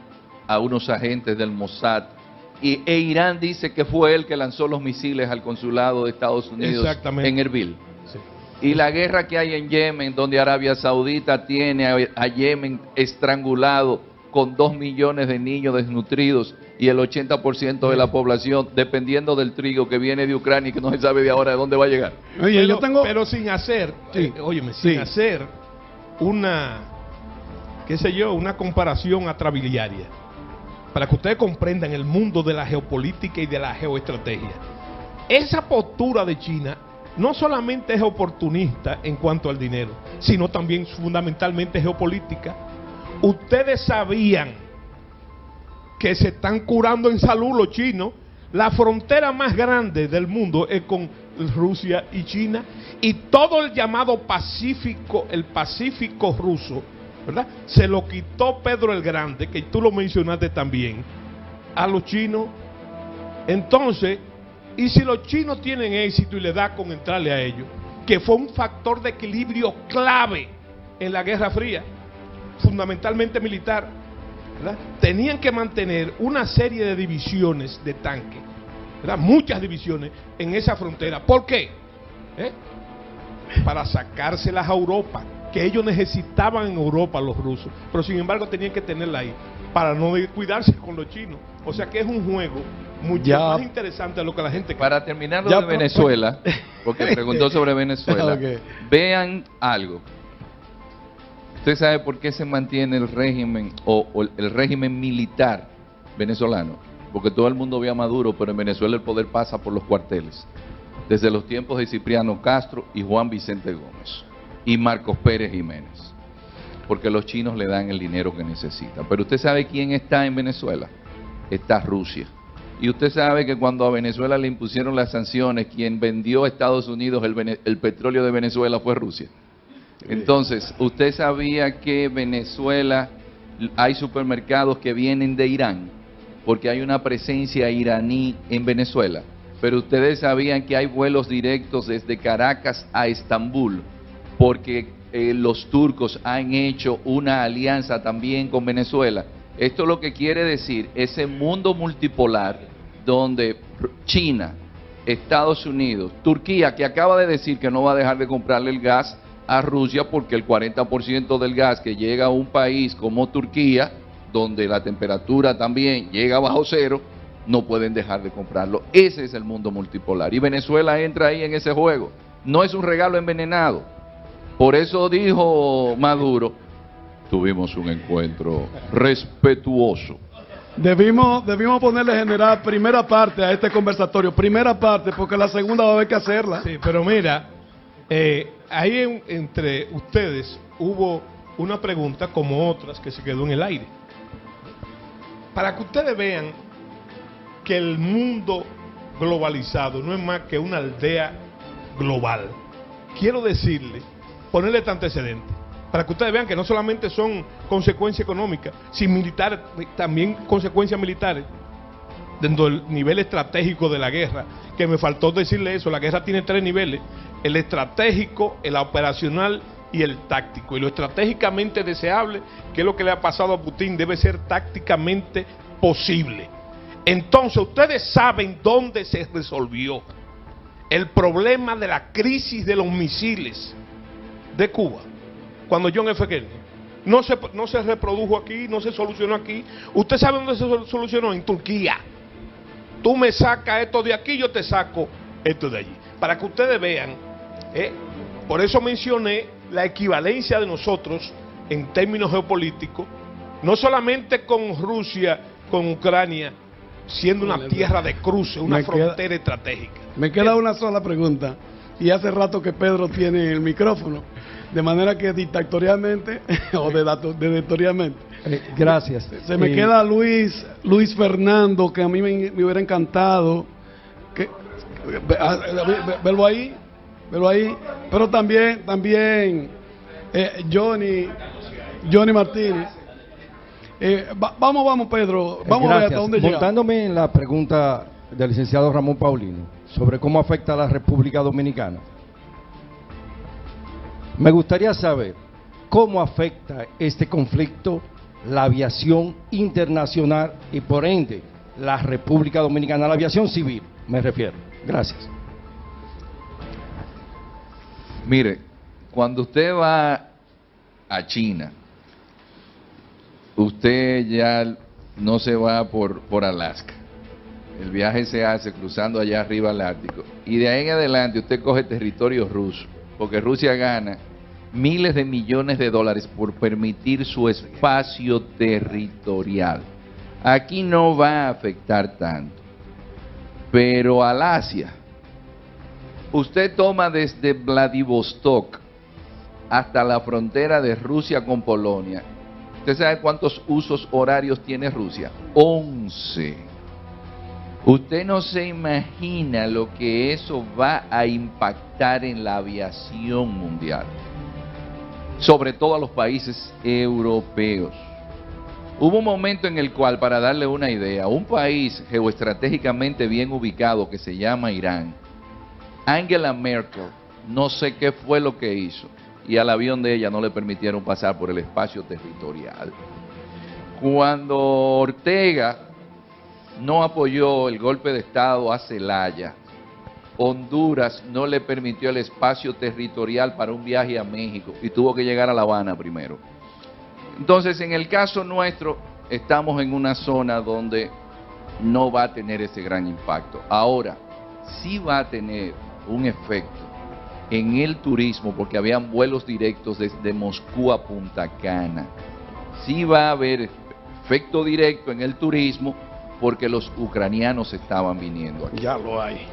a unos agentes del Mossad, e Irán dice que fue él que lanzó los misiles al consulado de Estados Unidos en Erbil. Sí. Y la guerra que hay en Yemen, donde Arabia Saudita tiene a Yemen estrangulado con 2 millones de niños desnutridos y el 80% de la población dependiendo del trigo que viene de Ucrania y que no se sabe de ahora de dónde va a llegar. Oye, pero sin hacer, sin hacer una, qué sé yo, una comparación atrabiliaria, para que ustedes comprendan el mundo de la geopolítica y de la geoestrategia. Esa postura de China no solamente es oportunista en cuanto al dinero, sino también fundamentalmente geopolítica. Ustedes sabían que se están curando en salud los chinos. La frontera más grande del mundo es con Rusia y China, y todo el llamado Pacífico, el Pacífico ruso, ¿verdad?, se lo quitó Pedro el Grande, que tú lo mencionaste también, a los chinos. Entonces, y si los chinos tienen éxito y le da con entrarle a ellos, que fue un factor de equilibrio clave en la Guerra Fría, fundamentalmente militar, ¿verdad?, tenían que mantener una serie de divisiones de tanques, ¿verdad?, muchas divisiones en esa frontera. ¿Por qué? Para sacárselas a Europa, que ellos necesitaban en Europa los rusos, pero sin embargo tenían que tenerla ahí para no cuidarse con los chinos. O sea que es un juego mucho más interesante de lo que la gente cree. Para terminar lo de Venezuela, porque preguntó sobre Venezuela, vean algo. ¿Usted sabe por qué se mantiene el régimen o el régimen militar venezolano? Porque todo el mundo ve a Maduro, pero en Venezuela el poder pasa por los cuarteles, desde los tiempos de Cipriano Castro y Juan Vicente Gómez y Marcos Pérez Jiménez, porque los chinos le dan el dinero que necesita. Pero usted sabe quién está en Venezuela, está Rusia. Y usted sabe que cuando a Venezuela le impusieron las sanciones, quien vendió a Estados Unidos el petróleo de Venezuela fue Rusia. Entonces, usted sabía que Venezuela, hay supermercados que vienen de Irán, porque hay una presencia iraní en Venezuela. Pero ustedes sabían que hay vuelos directos desde Caracas a Estambul, porque los turcos han hecho una alianza también con Venezuela, Esto lo que quiere decir, ese mundo multipolar donde China, Estados Unidos, Turquía, que acaba de decir que no va a dejar de comprarle el gas a Rusia porque el 40% del gas que llega a un país como Turquía, donde la temperatura también llega bajo cero, no pueden dejar de comprarlo. Ese es el mundo multipolar. Y Venezuela entra ahí en ese juego. No es un regalo envenenado. Por eso dijo Maduro, tuvimos un encuentro respetuoso. Debimos ponerle, general, primera parte a este conversatorio. Primera parte, porque la segunda va a haber que hacerla. Sí, pero mira, ahí entre ustedes hubo una pregunta como otras que se quedó en el aire. Para que ustedes vean que el mundo globalizado no es más que una aldea global. Quiero decirle, ponerle este antecedente, para que ustedes vean que no solamente son consecuencias económicas, sino militares, también consecuencias militares, dentro del nivel estratégico de la guerra, que me faltó decirle eso. La guerra tiene 3 niveles: el estratégico, el operacional y el táctico. Y lo estratégicamente deseable, que es lo que le ha pasado a Putin, debe ser tácticamente posible. Entonces, ustedes saben dónde se resolvió el problema de la crisis de los misiles de Cuba, cuando John F. Kennedy no se reprodujo aquí, no se solucionó aquí. ¿Usted sabe dónde se solucionó? En Turquía. Tú me sacas esto de aquí, yo te saco esto de allí. Para que ustedes vean, por eso mencioné la equivalencia de nosotros en términos geopolíticos, no solamente con Rusia, con Ucrania, siendo una tierra de cruce, una frontera estratégica. Me queda una sola pregunta, y hace rato que Pedro tiene el micrófono, de manera que dictatorialmente o dictatorialmente. Gracias. Se me queda Luis Fernando, que a mí me hubiera encantado verlo ahí, pero también Johnny Martínez. Vamos Pedro, vamos a ver hasta dónde llegamos. Montándome en la pregunta del licenciado Ramón Paulino sobre cómo afecta a la República Dominicana, me gustaría saber cómo afecta este conflicto la aviación internacional y por ende la República Dominicana, la aviación civil, me refiero. Gracias. Mire, cuando usted va a China, usted ya no se va por Alaska. El viaje se hace cruzando allá arriba al Ártico. Y de ahí en adelante usted coge territorio ruso, porque Rusia gana miles de millones de dólares por permitir su espacio territorial. Aquí no va a afectar tanto. Pero al Asia, usted toma desde Vladivostok hasta la frontera de Rusia con Polonia. ¿Usted sabe cuántos usos horarios tiene Rusia? 11. Usted no se imagina lo que eso va a impactar en la aviación mundial, sobre todo a los países europeos. Hubo un momento en el cual, para darle una idea, un país geoestratégicamente bien ubicado que se llama Irán, Angela Merkel, no sé qué fue lo que hizo, y al avión de ella no le permitieron pasar por el espacio territorial. Cuando Ortega no apoyó el golpe de Estado a Zelaya, Honduras no le permitió el espacio territorial para un viaje a México y tuvo que llegar a La Habana primero. Entonces, en el caso nuestro, estamos en una zona donde no va a tener ese gran impacto. Ahora, sí va a tener un efecto en el turismo, porque habían vuelos directos desde Moscú a Punta Cana. Sí va a haber efecto directo en el turismo, porque los ucranianos estaban viniendo aquí. Ya lo hay.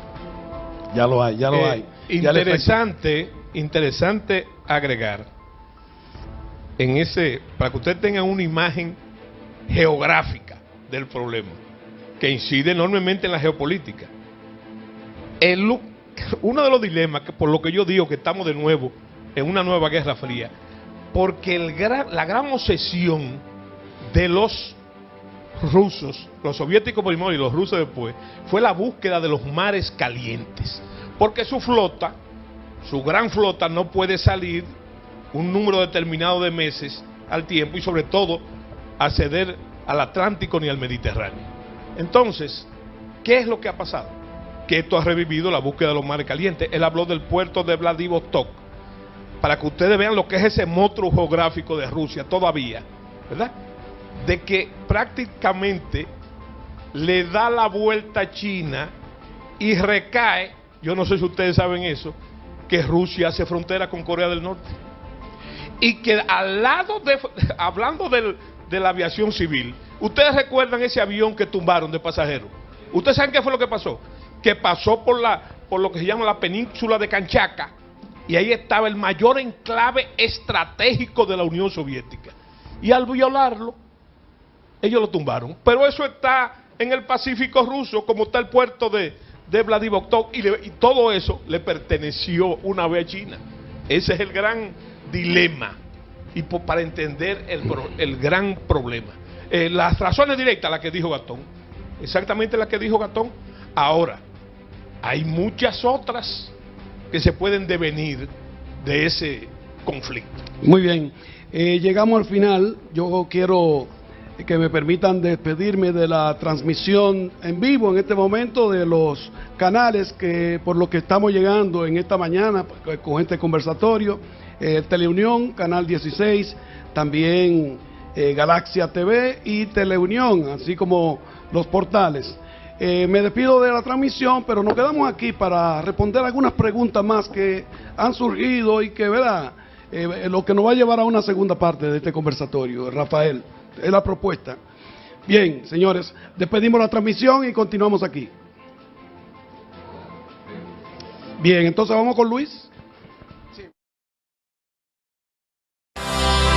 Interesante agregar en ese, para que usted tenga una imagen geográfica del problema, que incide enormemente en la geopolítica. Uno de los dilemas, que por lo que yo digo que estamos de nuevo en una nueva guerra fría, porque la gran obsesión de los rusos, los soviéticos primero y los rusos después, fue la búsqueda de los mares calientes, porque su gran flota no puede salir un número determinado de meses al tiempo, y sobre todo acceder al Atlántico ni al Mediterráneo. Entonces, ¿qué es lo que ha pasado? Que esto ha revivido la búsqueda de los mares calientes. Él habló del puerto de Vladivostok, para que ustedes vean lo que es ese monstruo geográfico de Rusia todavía, ¿verdad? De que prácticamente le da la vuelta a China y recae, yo no sé si ustedes saben eso, que Rusia hace frontera con Corea del Norte. Y que al lado de, hablando de la aviación civil, ustedes recuerdan ese avión que tumbaron de pasajeros. ¿Ustedes saben qué fue lo que pasó? Que pasó por lo que se llama la península de Kamchatka, y ahí estaba el mayor enclave estratégico de la Unión Soviética. Y al violarlo, ellos lo tumbaron. Pero eso está en el Pacífico ruso, como está el puerto de Vladivostok, y todo eso le perteneció una vez a China. Ese es el gran dilema, y para entender el gran problema. Las razones directas, las que dijo Gastón, exactamente las que dijo Gastón. Ahora, hay muchas otras que se pueden devenir de ese conflicto. Muy bien, llegamos al final. Yo quiero que me permitan despedirme de la transmisión en vivo en este momento de los canales que por los que estamos llegando en esta mañana con este conversatorio. Teleunión, Canal 16, también Galaxia TV y Teleunión, así como los portales. Me despido de la transmisión, pero nos quedamos aquí para responder algunas preguntas más que han surgido y que, ¿verdad? Lo que nos va a llevar a una segunda parte de este conversatorio. Rafael, es la propuesta. Bien, señores, despedimos la transmisión y continuamos aquí. Bien, entonces vamos con Luis.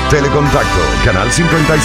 Telecontacto, Canal 56.